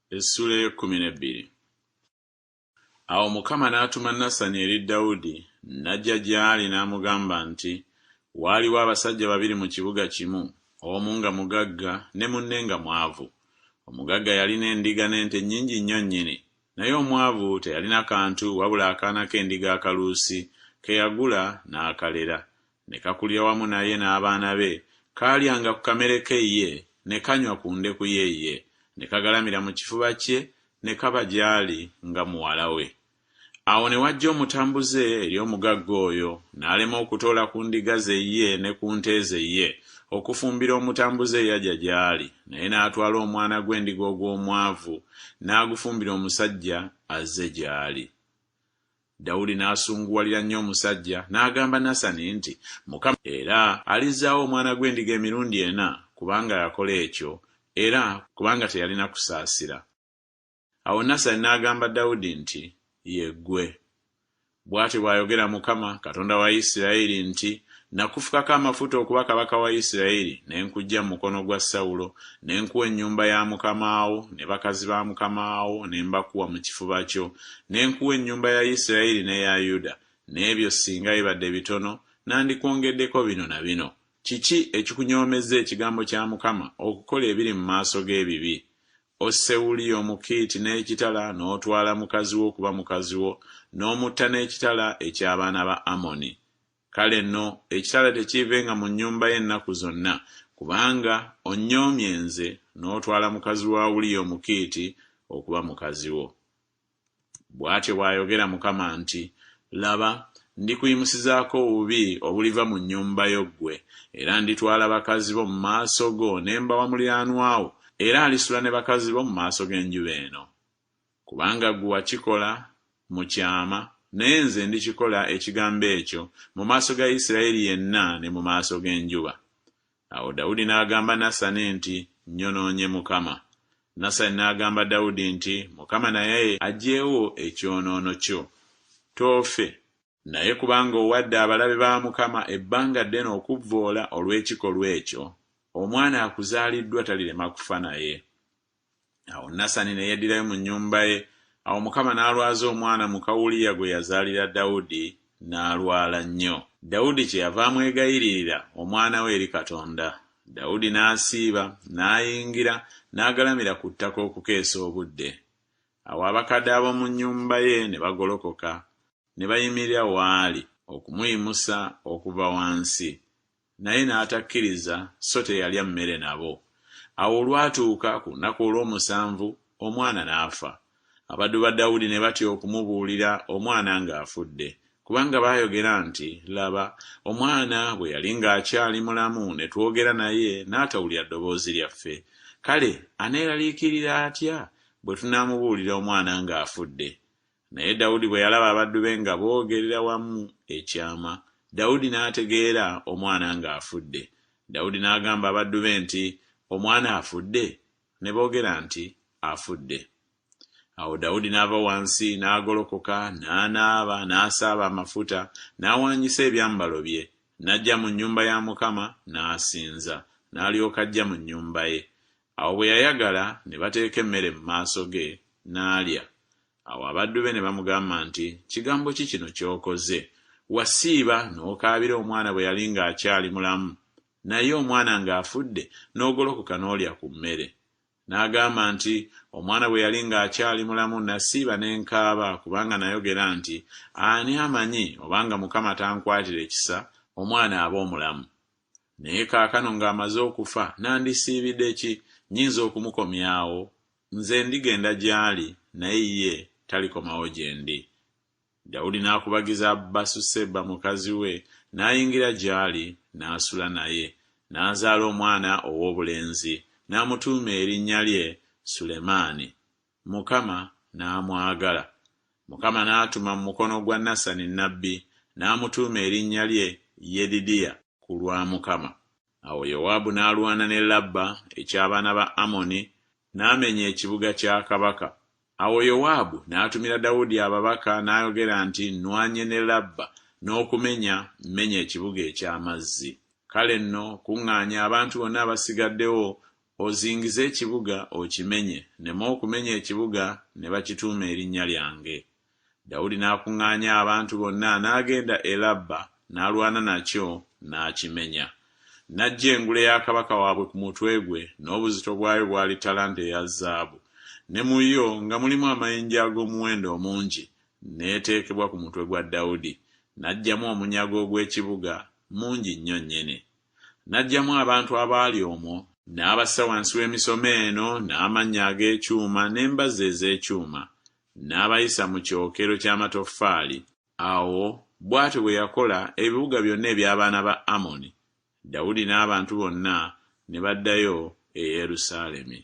Essuula y'e12. Awo Mukama n'atuma Nasani eri Dawudi, n'ajja gy'ali n'amugamba nti, waaliwo abasajja babiri mu kibuga kimu, omu nga mugagga ne munne nga mwavu. Omugagga yalina endiga n'ente nnyingi nnyo nnyini, naye omwavu teyalina kantu wabula akaana k'endiga akaluusi ke yagula n'akalera, ne kakulira wamu naye n'abaana be, kaalyanga ku kamere ke ye, ne kanywa ku ndeku ye, ne kagalamira mu kifuba kye, ne kaba gy'ali nga muwala we. Awo ne wajja omutambuze eri omugagga oyo, n'alema okutoola ku ndiga ze ye ne ku nte ze ye, okufumbira omutambuze eyajja gy'ali, naye n'atwala omwana gw'endiga ogw'omwavu, n'agufumbira omusajja azze gy'ali. Dawudi n'asunguwalira nnyo omusajja, n'agamba Nasani nti, Mukama era alizzaawo omwana gw'endiga emirundi 4, kubanga yakola ekyo, era kubanga teyalina kusaasira. Awo Nasani n'agamba Dawudi nti, yeggwe. Bw'atyo bw'ayogera Mukama, Katonda wa Isirayiri nti, nakufukako amafuta okuba kabaka wa Isirayiri, ne nkuggya mu mukono gwa Sawulo, ne nkuwa ennyumba ya Mukamaawo ne bakazi ba Mukamaawo, ne mbakuwa mu kifuba kyo, ne nkuwa ennyumba ya Isirayiri n'eya Yuda, n'ebyo singa bibadde bitono, nandikwongeddeko bino na bino. Kiki ekikunyoomezza ekigambo kya Mukama okukola ebiri mu maaso g'ebibi? Osse Uliya Omukiiti n'ekitala, n'otwala mukazi wo okuba mukazi wo, n'omutta n'ekitala eky'abaana ba Amoni. Kale nno ekitala tekiivenga mu nnyumba ye ennaku zonna, kubanga onnyoomye nze n'otwala mukazi wa Uliya Omukiiti okuba mukazi wo. Bw'atyo bw'ayogera Mukama nti, laba, ndikuyimusizaako obubi obuliva mu nnyumba yo ggwe, era nditwala bakazi bo mu maaso go ne mbawa muliraanwa wo, era alisula ne bakazi bo mu maaso g'enjuba eno. Kubanga ggwe wakikola mu kyama, naye nze ndikikola ekigambo ekyo mu maaso ga Isirayiri yenna ne mu maaso g'enjuba. Awo Dawudi n'agamba Nasani nti, nnyonoonye Mukama. Nasani n'agamba Dawudi nti, Mukama naye aggyeewo ekyonoono kyo. Toofe, naye kubanga owadde abalabe ba Mukama ebbanga ddene okuvvoola olw'ekikolwa ekyo, omwana akuzaaliddwa talirema kufa naye. Awo Nasani ne yeddirayo mu nnyumba ye. Awo Mukama n'alwaza omwana muka Uliya gwe yazaalira Dawudi, n'alwala nnyo. Dawudi kyeyava amwegayiririra omwana we eri Katonda. Dawudi n'asiiba, n'ayingira, n'agalamira ku ttaka okukeesa obudde. Awo abakadde ab'omu nnyumba ye ne bagolokoka, ne bayimirira waali okumuyimusa okuva wansi. Naye n'atakkiriza, so teyalya mmere nabo. Awo olwatuuka ku lunaku olw'omusanvu, omwana n'afa. Abaddu ba Dawudi ne batya okumubuulira omwana ng'afudde, kubanga baayogera nti, laba, omwana bwe yali ng'akyali mulamu ne twogera naye n'atawulira ddoboozi lyaffe. Kale aneeraliikirira atya bwe tunaamubuulira omwana ng'afudde? Naye Dawudi bwe yalaba abaddu be nga boogerera wamu ekyama, Dawudi n'ategeera omwana ng'afudde. Dawudi n'agamba abaddu be nti, omwana afudde? Ne boogera nti, afudde. Awo Dawudi n'ava wansi, n'agolokoka, n'anaaba, n'asaaba amafuta, n'awaanyisa ebyambalo bye, n'ajja mu nnyumba ya Mukama, n'asinza, n'alyoka ajja mu nnyumba ye. Awo bwe yayagala ne bateeka emmere mu maaso ge, n'alya. Awo abaddu be ne bamugamba nti, kigambo ki kino ky'okoze? Wasiiba n'okaabira omwana bwe yali ng'akyali mulamu, naye omwana ng'afudde n'ogolokoka n'olya ku mmere. N'agamba nti, omwana bwe yali ng'akyali mulamu nasiiba n'enkaaba, kubanga nayogera nti, ani amanyi obanga Mukama tankwatira ekisa, omwana aba omulamu. Naye kaakano ng'amaze okufa, nandisiibidde ki? Nnyinza okumukomyawo? Nze ndigenda gy'ali, naye ye talikomawo gye ndi. Dawudi n'akubagiza Basuseba mukazi we, n'ayingira gy'ali, n'asula naye, n'azaala omwana ow'obulenzi, n'amutuuma erinnya lye Sulemaani. Mukama n'amwagala. Mukama n'atuma mu mukono gwa Nasani nnabbi, n'amutuuma erinnya lye Yedidiya ku lwa Mukama. Awo Yowaabu n'alwana ne Labba eky'abaana ba Amoni, n'amenya ekibuga kya kabaka. Awo Yowaabu n'atumira Dawudi ababaka, n'ayogera nti, nnwanye ne Labba n'okumenya mmenya ekibuga eky'amazzi. Kale nno kuŋŋaanya abantu bonna abasigaddewo ozingize ekibuga okimenye, nneme okumenya ekibuga ne bakituuma erinnya lyange. Dawudi n'akuŋŋaanya abantu bonna n'agenda e Labba n'alwana nakyo n'akimenya. N'aggya engule ya kabaka waabwe ku mutwe gwe, n'obuzito bwayo bwali ttalanta eya zaabu, ne mu yo nga mulimu amayinja ag'omuwendo omungi, n'eteekebwa ku mutwe gwa Dawudi. N'aggyamu omunyago ogw'ekibuga mungi nnyo nnyini. N'aggyamu abantu abaali omwo, n'abassa wansi w'emisomo eno n'amannya ag'ekyuma n'embazzi ez'ekyuma, n'abayisa mu kyokero ky'amatoffaali. Awo bw'atyo bwe yakola ebibuga byonna eby'abaana ba Amoni. Dawudi n'abantu bonna ne baddayo e Yerusaalemi.